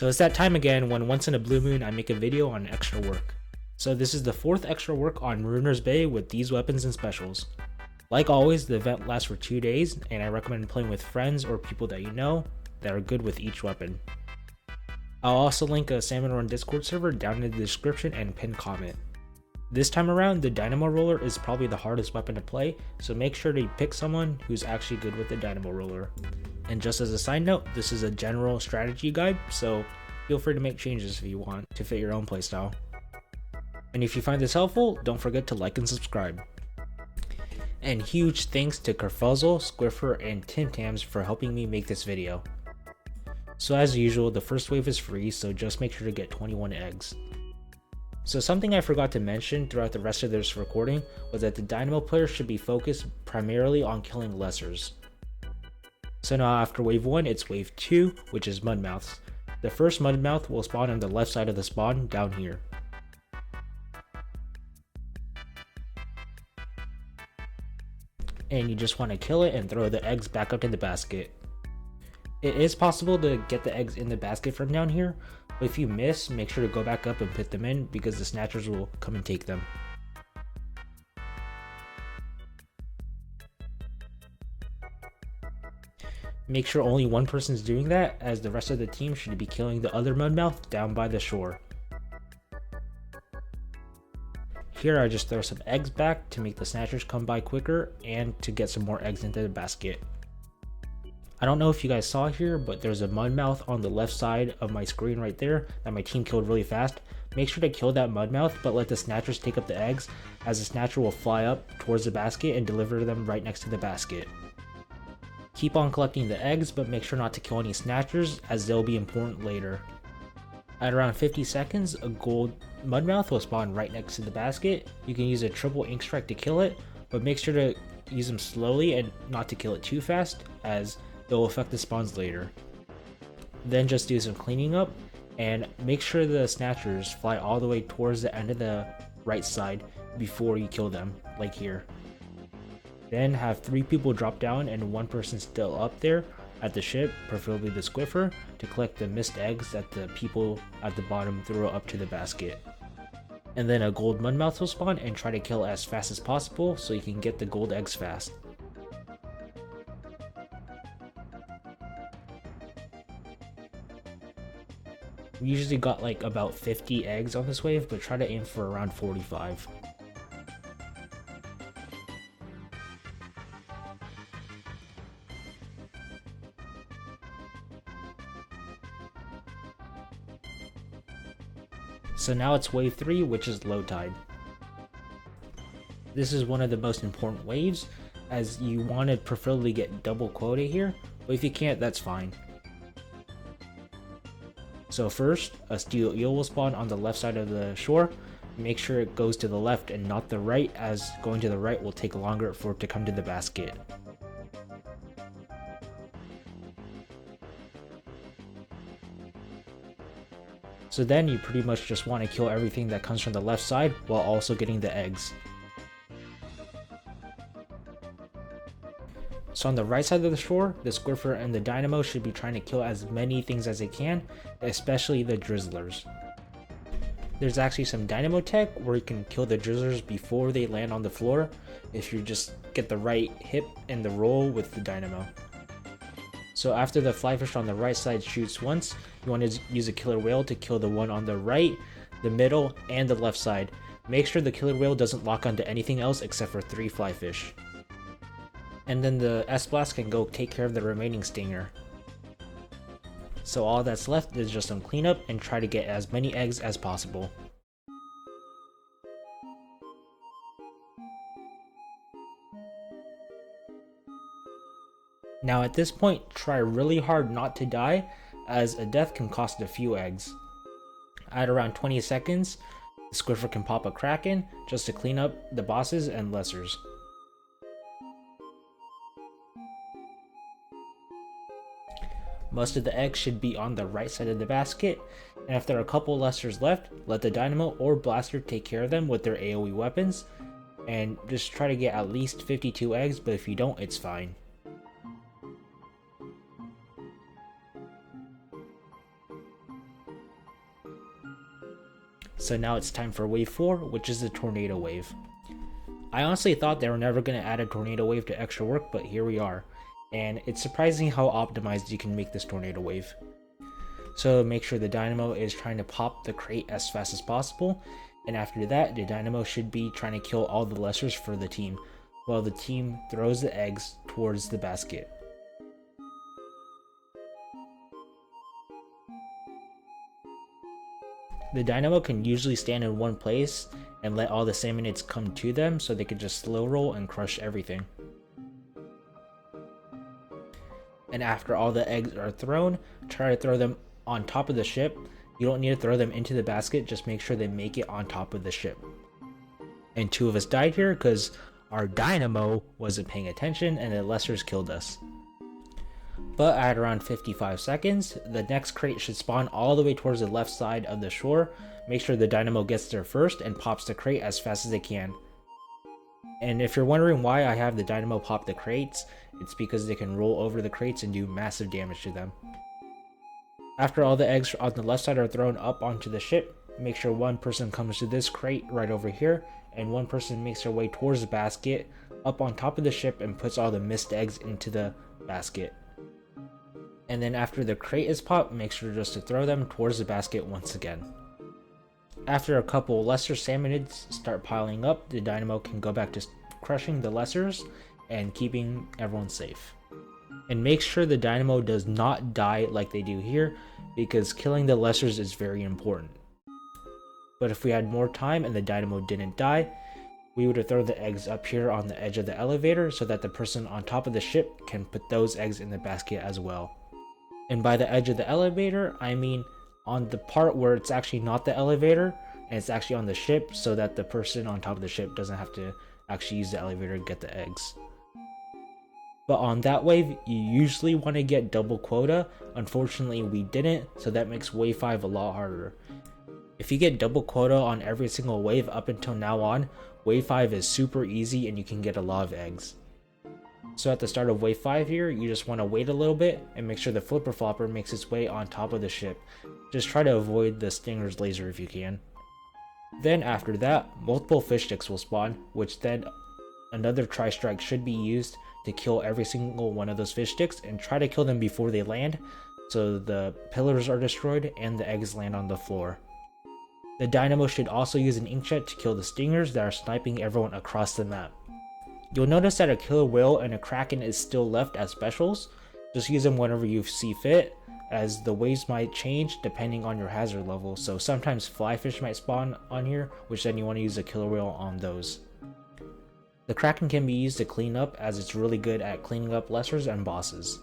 So it's that time again when once in a blue moon I make a video on extra work. So this is the 4th extra work on Marooner's Bay with these weapons and specials. Like always, the event lasts for 2 days, and I recommend playing with friends or people that you know that are good with each weapon. I'll also link a SalmonRun Discord server down in the description and pinned comment. This time around, the Dynamo Roller is probably the hardest weapon to play, so make sure to pick someone who's actually good with the Dynamo Roller. And just as a side note, this is a general strategy guide, so feel free to make changes if you want to fit your own playstyle. And if you find this helpful, don't forget to like and subscribe. And huge thanks to Kerfuzzle, Squiffer, and Tim Tams for helping me make this video. So as usual, the first wave is free, so just make sure to get 21 eggs. So something I forgot to mention throughout the rest of this recording was that the Dynamo player should be focused primarily on killing lessers. So now after wave 1, it's wave 2, which is Mudmouths. The first Mudmouth will spawn on the left side of the spawn down here. And you just want to kill it and throw the eggs back up in the basket. It is possible to get the eggs in the basket from down here, but if you miss, make sure to go back up and put them in because the snatchers will come and take them. Make sure only one person is doing that, as the rest of the team should be killing the other Mudmouth down by the shore. Here I just throw some eggs back to make the snatchers come by quicker and to get some more eggs into the basket. I don't know if you guys saw here, but there's a Mudmouth on the left side of my screen right there that my team killed really fast. Make sure to kill that Mudmouth, but let the snatchers take up the eggs, as the snatcher will fly up towards the basket and deliver them right next to the basket. Keep on collecting the eggs, but make sure not to kill any snatchers, as they'll be important later. At around 50 seconds, a gold Mudmouth will spawn right next to the basket. You can use a triple ink strike to kill it, but make sure to use them slowly and not to kill it too fast, as it will affect the spawns later. Then just do some cleaning up, and make sure the snatchers fly all the way towards the end of the right side before you kill them, like here. Then have 3 people drop down and 1 person still up there at the ship, preferably the Squiffer, to collect the missed eggs that the people at the bottom throw up to the basket. And then a gold Mudmouth will spawn and try to kill as fast as possible so you can get the gold eggs fast. We usually got like about 50 eggs on this wave, but try to aim for around 45. So now it's wave 3, which is low tide. This is one of the most important waves, as you want to preferably get double quota here, but if you can't, that's fine. So first, a steel eel will spawn on the left side of the shore. Make sure it goes to the left and not the right, as going to the right will take longer for it to come to the basket. So then you pretty much just want to kill everything that comes from the left side while also getting the eggs. So on the right side of the shore, the Squiffer and the Dynamo should be trying to kill as many things as they can, especially the Drizzlers. There's actually some Dynamo tech where you can kill the Drizzlers before they land on the floor if you just get the right hip and the roll with the Dynamo. So after the flyfish on the right side shoots once, you want to use a killer whale to kill the one on the right, the middle, and the left side. Make sure the killer whale doesn't lock onto anything else except for 3 flyfish. And then the S-Blast can go take care of the remaining stinger. So all that's left is just some cleanup and try to get as many eggs as possible. Now at this point, try really hard not to die, as a death can cost a few eggs. At around 20 seconds, the Squiffer can pop a Kraken just to clean up the bosses and lessers. Most of the eggs should be on the right side of the basket, and if there are a couple lessers left, let the Dynamo or Blaster take care of them with their AoE weapons, and just try to get at least 52 eggs, but if you don't, it's fine. So now it's time for wave 4, which is the tornado wave. I honestly thought they were never going to add a tornado wave to extra work, but here we are. And it's surprising how optimized you can make this tornado wave. So make sure the dynamo is trying to pop the crate as fast as possible, and after that the dynamo should be trying to kill all the lessers for the team, while the team throws the eggs towards the basket. The dynamo can usually stand in one place and let all the salmonids come to them so they can just slow roll and crush everything. And after all the eggs are thrown, try to throw them on top of the ship. You don't need to throw them into the basket, just make sure they make it on top of the ship. And 2 of us died here because our dynamo wasn't paying attention and the lessers killed us. But at around 55 seconds, the next crate should spawn all the way towards the left side of the shore. Make sure the dynamo gets there first and pops the crate as fast as they can. And if you're wondering why I have the dynamo pop the crates, it's because they can roll over the crates and do massive damage to them. After all the eggs on the left side are thrown up onto the ship, make sure one person comes to this crate right over here, and one person makes their way towards the basket up on top of the ship and puts all the missed eggs into the basket. And then after the crate is popped, make sure just to throw them towards the basket once again. After a couple lesser salmonids start piling up, the dynamo can go back to crushing the lessers and keeping everyone safe. And make sure the dynamo does not die like they do here, because killing the lessers is very important. But if we had more time and the dynamo didn't die, we would have thrown the eggs up here on the edge of the elevator so that the person on top of the ship can put those eggs in the basket as well. And by the edge of the elevator, I mean on the part where it's actually not the elevator and it's actually on the ship, so that the person on top of the ship doesn't have to actually use the elevator to get the eggs. But on that wave, you usually want to get double quota. Unfortunately, we didn't, so that makes wave 5 a lot harder. If you get double quota on every single wave up until now on, wave 5 is super easy and you can get a lot of eggs. So at the start of wave 5 here, you just want to wait a little bit and make sure the flipper flopper makes its way on top of the ship. Just try to avoid the stinger's laser if you can. Then after that, multiple fish sticks will spawn, which then another tri-strike should be used to kill every single one of those fish sticks, and try to kill them before they land so the pillars are destroyed and the eggs land on the floor. The dynamo should also use an inkjet to kill the stingers that are sniping everyone across the map. You'll notice that a killer whale and a kraken is still left as specials. Just use them whenever you see fit, as the waves might change depending on your hazard level, so sometimes flyfish might spawn on here, which then you want to use a killer whale on those. The kraken can be used to clean up, as it's really good at cleaning up lessers and bosses.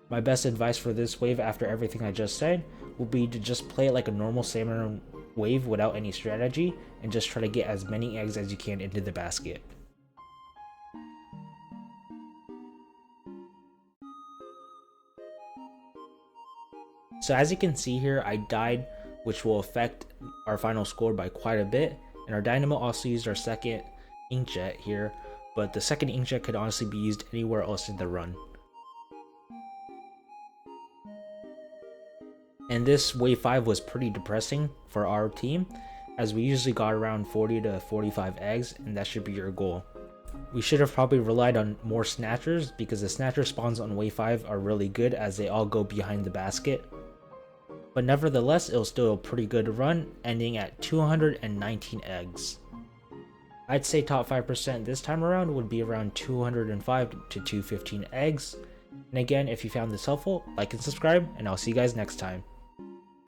My best advice for this wave after everything I just said would be to just play it like a normal SalmonRun wave without any strategy, and just try to get as many eggs as you can into the basket. So as you can see here, I died, which will affect our final score by quite a bit, and our dynamo also used our second inkjet here, but the second inkjet could honestly be used anywhere else in the run. And this wave 5 was pretty depressing for our team, as we usually got around 40 to 45 eggs, and that should be your goal. We should have probably relied on more snatchers, because the snatcher spawns on wave 5 are really good as they all go behind the basket. But nevertheless, it was still a pretty good run, ending at 219 eggs. I'd say top 5% this time around would be around 205 to 215 eggs. And again, if you found this helpful, like and subscribe, and I'll see you guys next time.